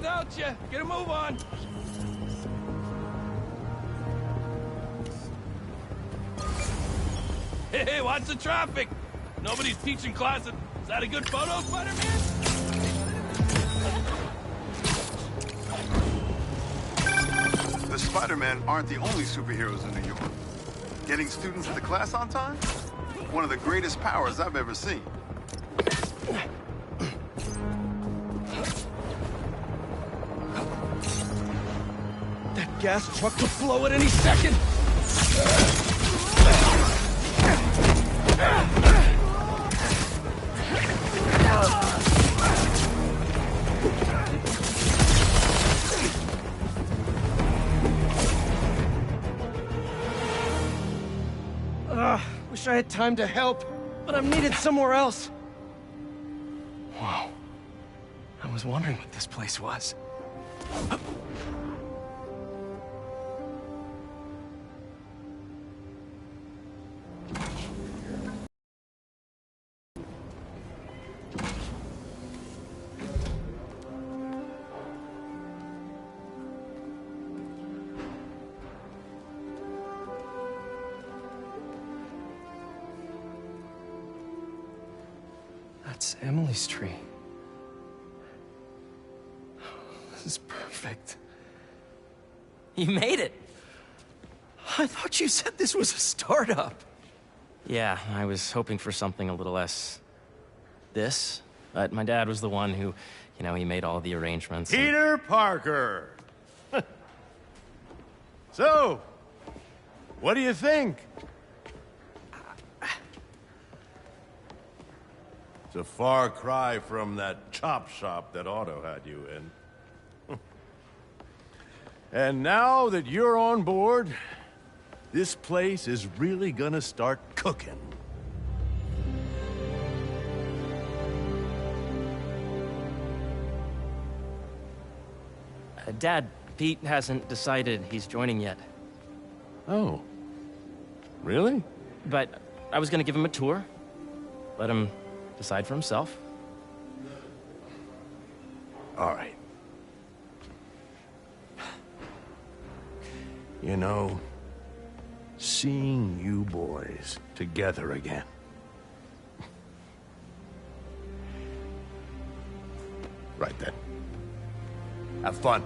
without you. Get a move on. Hey, watch the traffic. Nobody's teaching class. Is that a good photo, Spider-Man? The Spider-Men aren't the only superheroes in New York. Getting students to class on time? One of the greatest powers I've ever seen. That gas truck could blow at any second. Wish I had time to help, but I'm needed somewhere else. Whoa. I was wondering what this place was. That's Emily's tree. This is perfect. You made it! I thought you said this was a startup. Yeah, I was hoping for something a little less... this. But my dad was the one who, he made all the arrangements. Peter Parker! So, what do you think? It's a far cry from that chop shop that Otto had you in. And now that you're on board, this place is really gonna start cooking. Dad, Pete hasn't decided he's joining yet. Oh. Really? But I was gonna give him a tour. Let him decide for himself. All right. Seeing you boys together again. Right then. Have fun.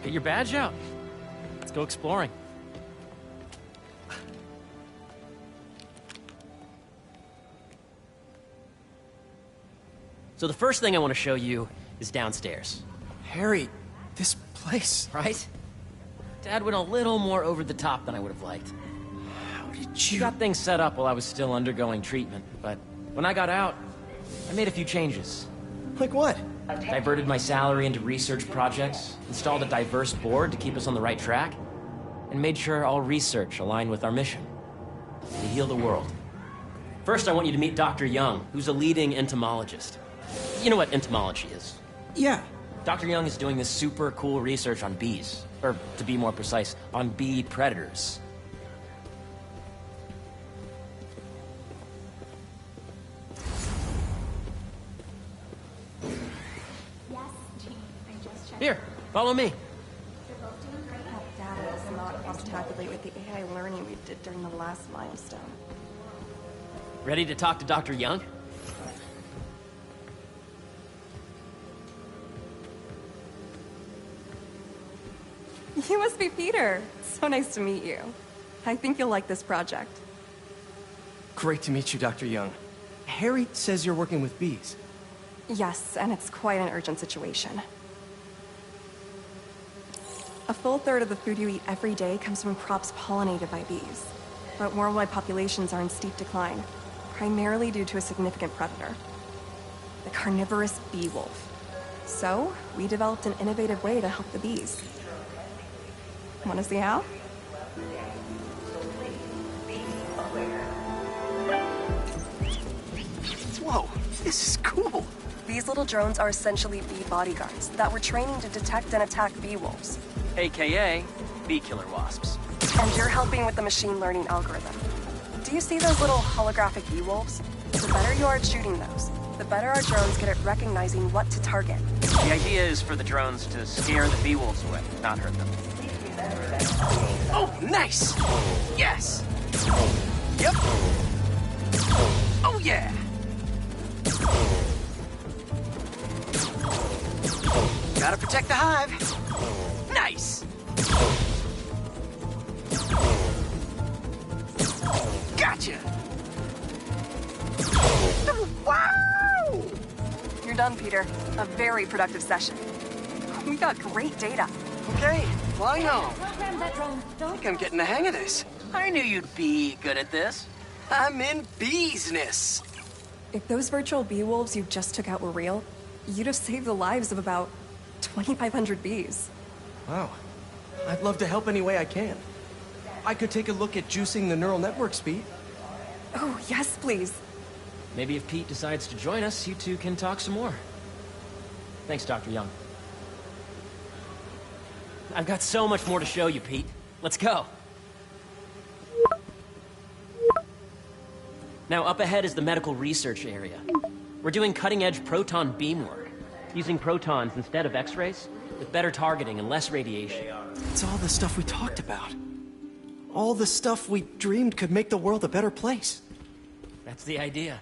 Get your badge out. Let's go exploring. So the first thing I want to show you is downstairs. Harry, this place... Right? Dad went a little more over the top than I would have liked. How did He you... got things set up while I was still undergoing treatment, but when I got out, I made a few changes. Like what? Diverted my salary into research projects, installed a diverse board to keep us on the right track, and made sure all research aligned with our mission: to heal the world. First, I want you to meet Dr. Young, who's a leading entomologist. You know what entomology is? Yeah. Dr. Young is doing this super cool research on bees. Or, to be more precise, on bee predators. Yes, Jean. I just checked. Here, follow me. They're both doing great. That data is not up to tabulate with the AI learning we did during the last milestone. Ready to talk to Dr. Young? You must be Peter. So nice to meet you. I think you'll like this project. Great to meet you, Dr. Young. Harry says you're working with bees. Yes, and it's quite an urgent situation. A full third of the food you eat every day comes from crops pollinated by bees. But worldwide populations are in steep decline, primarily due to a significant predator: the carnivorous bee wolf. So, we developed an innovative way to help the bees. Want to see how? Whoa, this is cool. These little drones are essentially bee bodyguards that we're training to detect and attack bee wolves. AKA bee killer wasps. And you're helping with the machine learning algorithm. Do you see those little holographic bee wolves? The better you are at shooting those, the better our drones get at recognizing what to target. The idea is for the drones to scare the bee-wolves away, not hurt them. Oh, nice! Yes! Yep! Oh, yeah! Gotta protect the hive. Nice! Gotcha! Wow! You're done, Peter. A very productive session. We got great data. Okay, flying home. Program that drone. I Don't think I'm getting the hang of this. I knew you'd be good at this. I'm in business. If those virtual bee wolves you just took out were real, you'd have saved the lives of about 2,500 bees. Wow. I'd love to help any way I can. I could take a look at juicing the neural network speed. Oh, yes, please. Maybe if Pete decides to join us, you two can talk some more. Thanks, Dr. Young. I've got so much more to show you, Pete. Let's go. Now, up ahead is the medical research area. We're doing cutting-edge proton beam work, using protons instead of X-rays, with better targeting and less radiation. It's all the stuff we talked about. All the stuff we dreamed could make the world a better place. That's the idea.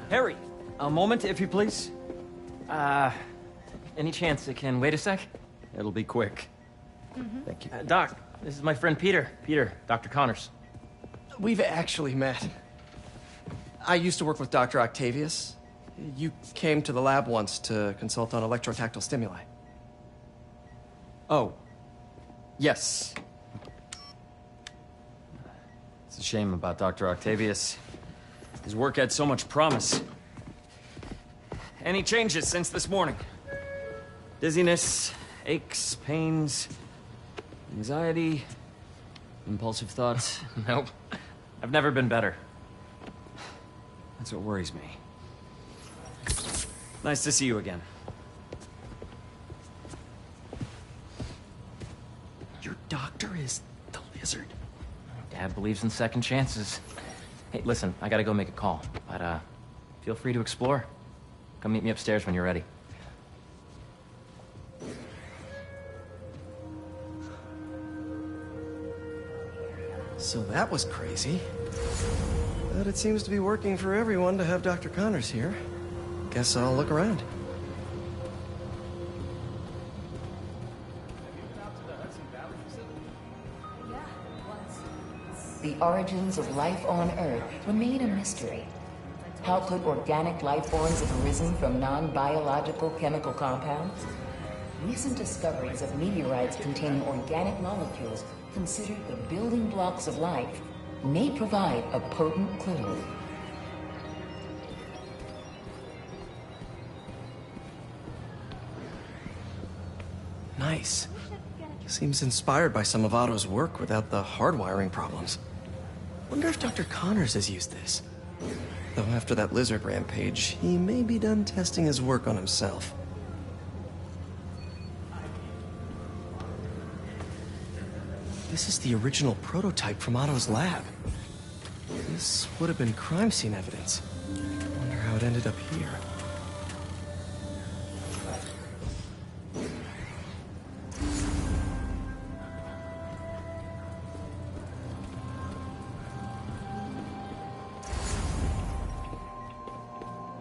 Harry! A moment, if you please. Any chance it can wait a sec? It'll be quick. Thank you. Doc, this is my friend Peter. Peter, Dr. Connors. We've actually met. I used to work with Dr. Octavius. You came to the lab once to consult on electrotactile stimuli. Oh. Yes. It's a shame about Dr. Octavius. His work had so much promise. Any changes since this morning? Dizziness, aches, pains, anxiety, impulsive thoughts? Nope. I've never been better. That's what worries me. Nice to see you again. Your doctor is the lizard. Dad believes in second chances. Hey, listen, I gotta go make a call, but feel free to explore. Come meet me upstairs when you're ready. So that was crazy. But it seems to be working for everyone to have Dr. Connors here. Guess I'll look around. The origins of life on Earth remain a mystery. How could organic life forms have arisen from non-biological chemical compounds? Recent discoveries of meteorites containing organic molecules considered the building blocks of life may provide a potent clue. Nice. Seems inspired by some of Otto's work without the hardwiring problems. Wonder if Dr. Connors has used this. Though after that lizard rampage, he may be done testing his work on himself. This is the original prototype from Otto's lab. This would have been crime scene evidence. Wonder how it ended up here.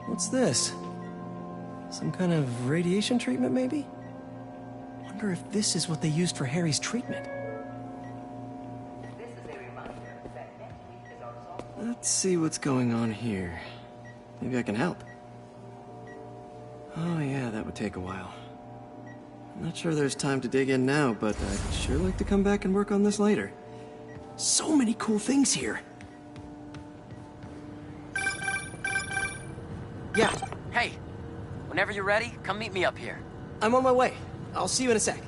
What's this? Some kind of radiation treatment, maybe? Wonder if this is what they used for Harry's treatment. Let's see what's going on here. Maybe I can help. Oh yeah, that would take a while. I'm not sure there's time to dig in now, but I'd sure like to come back and work on this later. So many cool things here. Yeah, Hey, whenever you're ready, come meet me up here. I'm on my way. I'll see you in a sec.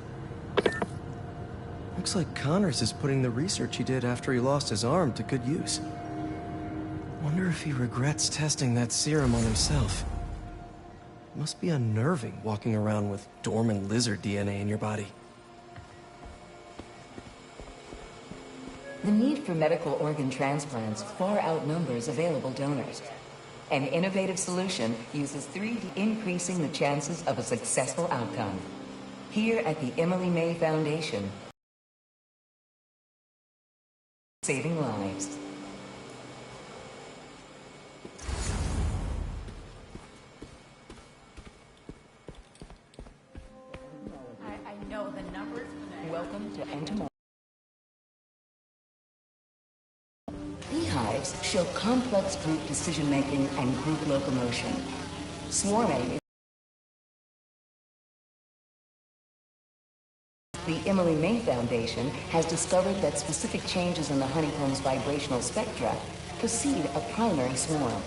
Looks like Connors is putting the research he did after he lost his arm to good use. Wonder if he regrets testing that serum on himself. Must be unnerving walking around with dormant lizard DNA in your body. The need for medical organ transplants far outnumbers available donors. An innovative solution uses 3D, increasing the chances of a successful outcome. Here at the Emily May Foundation, saving lives. I know the numbers. Welcome to Entomology. Beehives show complex group decision-making and group locomotion. Swarming is the Emily May Foundation has discovered that specific changes in the honeycomb's vibrational spectra precede a primary swarm.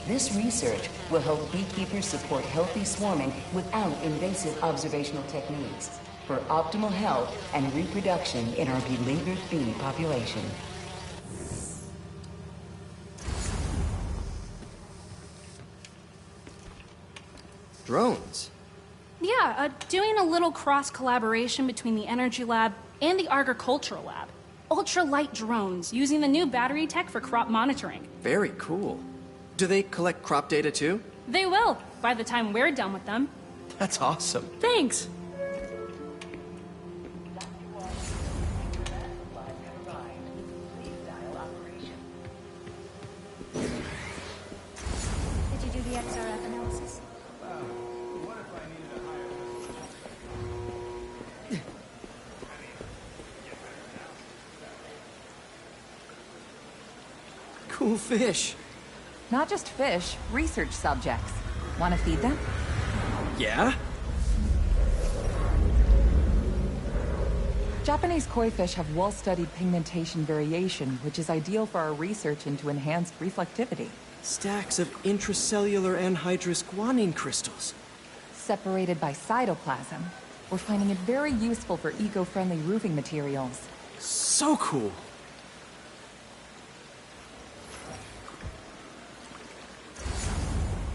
This research will help beekeepers support healthy swarming without invasive observational techniques for optimal health and reproduction in our beleaguered bee population. Drones? Yeah, doing a little cross-collaboration between the Energy Lab and the Agricultural Lab. Ultra-light drones using the new battery tech for crop monitoring. Very cool. Do they collect crop data too? They will, by the time we're done with them. That's awesome. Thanks. Did you do the XRF analysis? Cool fish. Not just fish, research subjects. Want to feed them? Yeah? Japanese koi fish have well-studied pigmentation variation, which is ideal for our research into enhanced reflectivity. Stacks of intracellular anhydrous guanine crystals. Separated by cytoplasm, we're finding it very useful for eco-friendly roofing materials. So cool.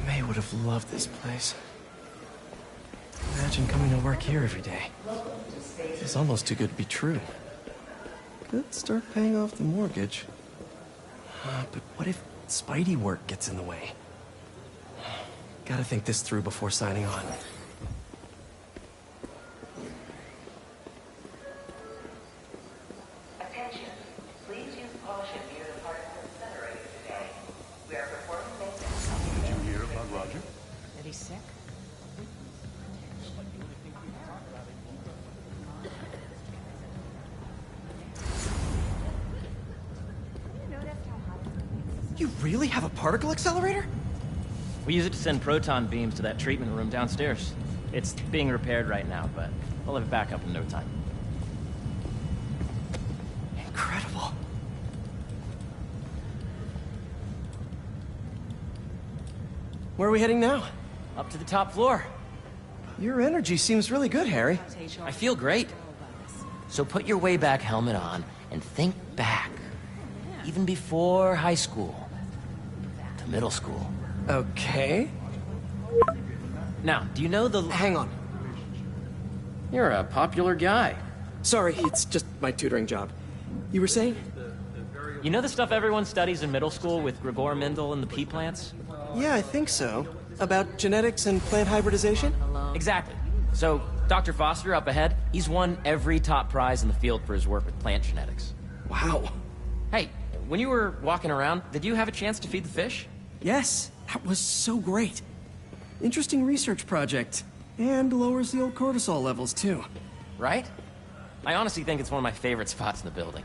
May would have loved this place. Imagine coming to work here every day. It's almost too good to be true. Could start paying off the mortgage. But what if Spidey work gets in the way? Gotta think this through before signing on. Attention, please use caution near the particle incinerator today. We are performing maintenance. Did you hear about Roger? That he's sick? You really have a particle accelerator? We use it to send proton beams to that treatment room downstairs. It's being repaired right now, but we'll have it back up in no time. Incredible. Where are we heading now? Up to the top floor. Your energy seems really good, Harry. I feel great. So put your way back helmet on and think back. Even before high school. To middle school. Okay. Now, do you know the... Hang on. You're a popular guy. Sorry, it's just my tutoring job. You were saying? You know the stuff everyone studies in middle school with Gregor Mendel and the pea plants? Yeah, I think so. About genetics and plant hybridization? Exactly. So, Dr. Foster up ahead, he's won every top prize in the field for his work with plant genetics. Wow. Hey, when you were walking around, did you have a chance to feed the fish? Yes, that was so great. Interesting research project. And lowers the old cortisol levels, too. Right? I honestly think it's one of my favorite spots in the building.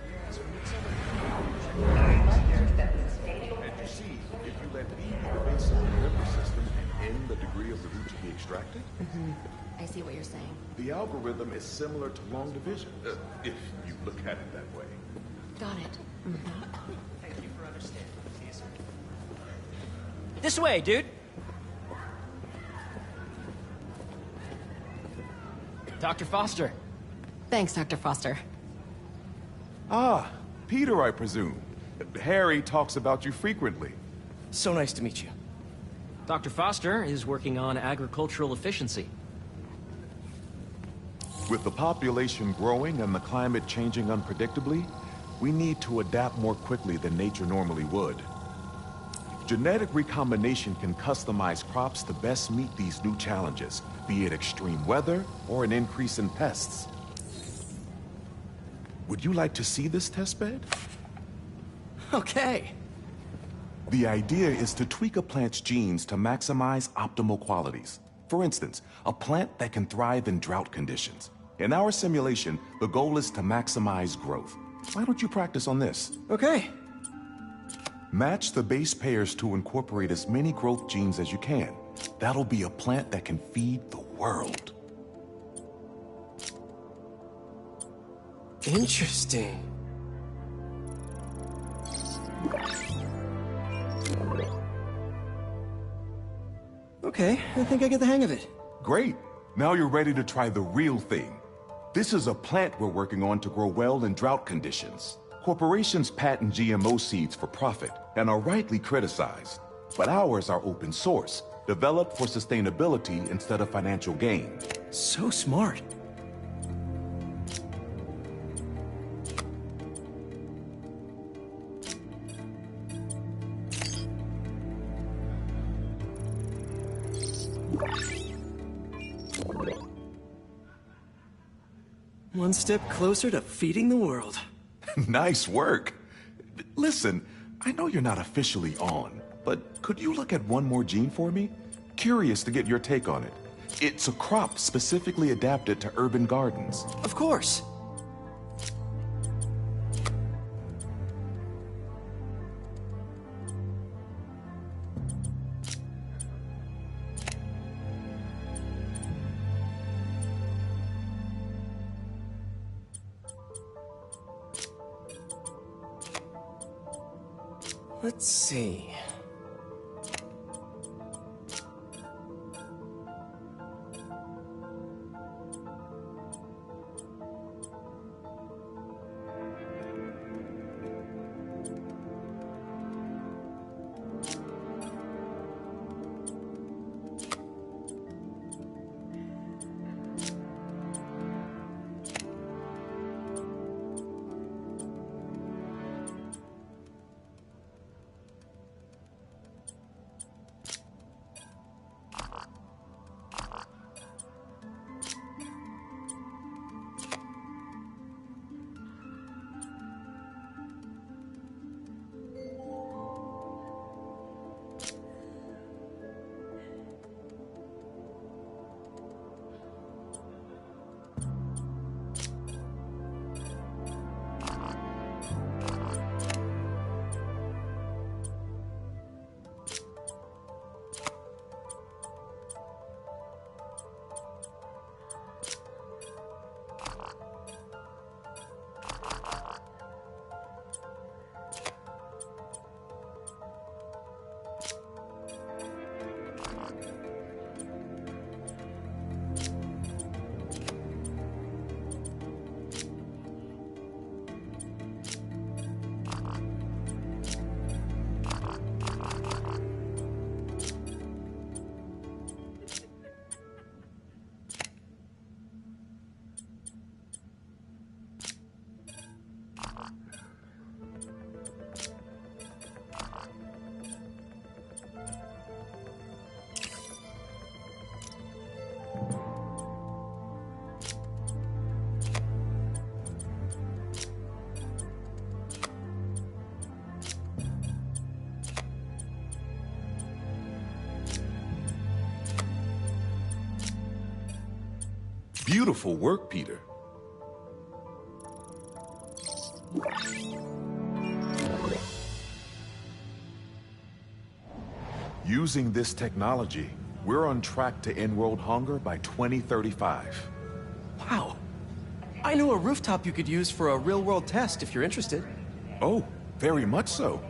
And you see, if you let B be the base of the nervous system and N the degree of the root to be extracted, I see what you're saying. the algorithm is similar to long division, if you look at it that way. Got it. This way, dude! Dr. Foster. Thanks, Dr. Foster. Ah, Peter, I presume. Harry talks about you frequently. So nice to meet you. Dr. Foster is working on agricultural efficiency. With the population growing and the climate changing unpredictably, we need to adapt more quickly than nature normally would. Genetic recombination can customize crops to best meet these new challenges, be it extreme weather or an increase in pests. Would you like to see this testbed? Okay. The idea is to tweak a plant's genes to maximize optimal qualities. For instance, a plant that can thrive in drought conditions. In our simulation, the goal is to maximize growth. Why don't you practice on this? Okay. Match the base pairs to incorporate as many growth genes as you can. That'll be a plant that can feed the world. Interesting. Okay, I think I get the hang of it. Great. Now you're ready to try the real thing. This is a plant we're working on to grow well in drought conditions. Corporations patent GMO seeds for profit and are rightly criticized. But ours are open source, developed for sustainability instead of financial gain. So smart. One step closer to feeding the world. Nice work. Listen, I know you're not officially on, but could you look at one more gene for me? Curious to get your take on it. It's a crop specifically adapted to urban gardens. Of course. Let's see. Beautiful work, Peter. Using this technology, we're on track to end world hunger by 2035. Wow. I know a rooftop you could use for a real-world test if you're interested. Oh, very much so.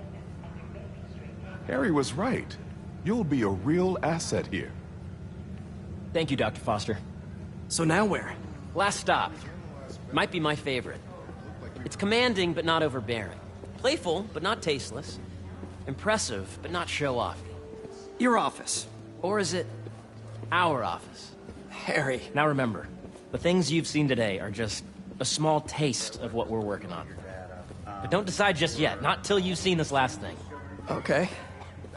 Harry was right. You'll be a real asset here. Thank you, Dr. Foster. So now where? Last stop. Might be my favorite. It's commanding, but not overbearing. Playful, but not tasteless. Impressive, but not show-off. Your office. Or is it our office? Harry. Now remember, the things you've seen today are just a small taste of what we're working on. But don't decide just yet, not till you've seen this last thing. Okay.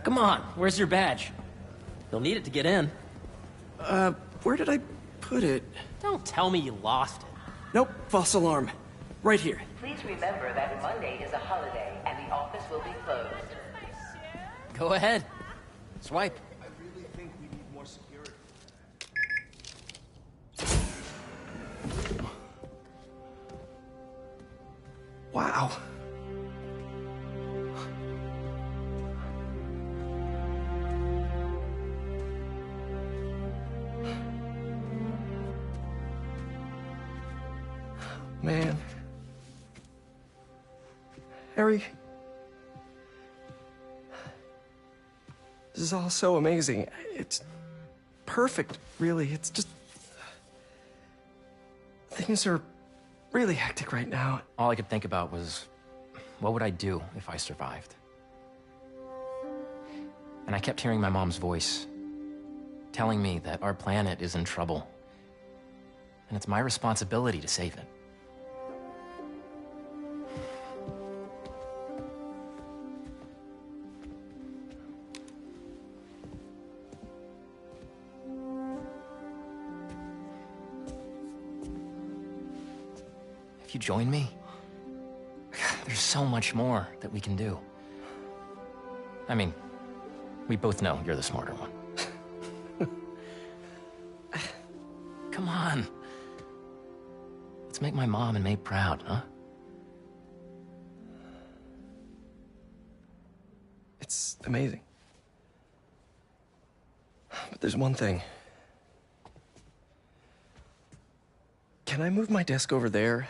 Come on, where's your badge? You'll need it to get in. Where did I put it? Don't tell me you lost it. Nope, false alarm. Right here. Please remember that Monday is a holiday and the office will be closed. Go ahead. Swipe. I really think we need more security. Wow. Man. Harry. This is all so amazing. It's perfect, really. It's just... Things are really hectic right now. All I could think about was, what would I do if I survived? And I kept hearing my mom's voice, telling me that our planet is in trouble. And it's my responsibility to save it. If you join me, there's so much more that we can do. I mean, we both know you're the smarter one. Come on. Let's make my mom and May proud, huh? It's amazing. But there's one thing. Can I move my desk over there?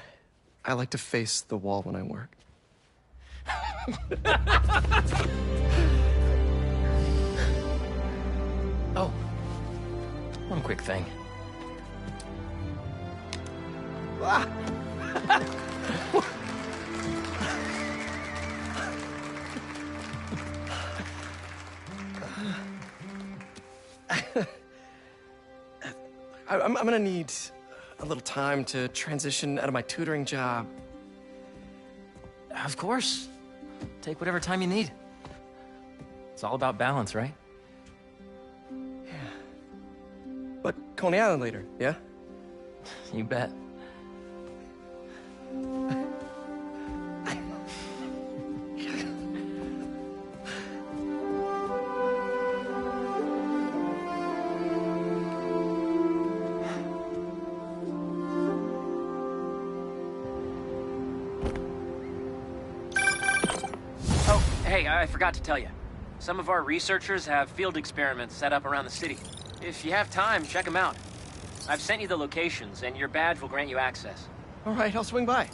I like to face the wall when I work. Oh, one quick thing. Ah. I'm gonna need a little time to transition out of my tutoring job. Of course. Take whatever time you need. It's all about balance, right? Yeah. But Coney Island later, yeah? You bet. Hey, I forgot to tell you. Some of our researchers have field experiments set up around the city. If you have time, check them out. I've sent you the locations, and your badge will grant you access. All right, I'll swing by.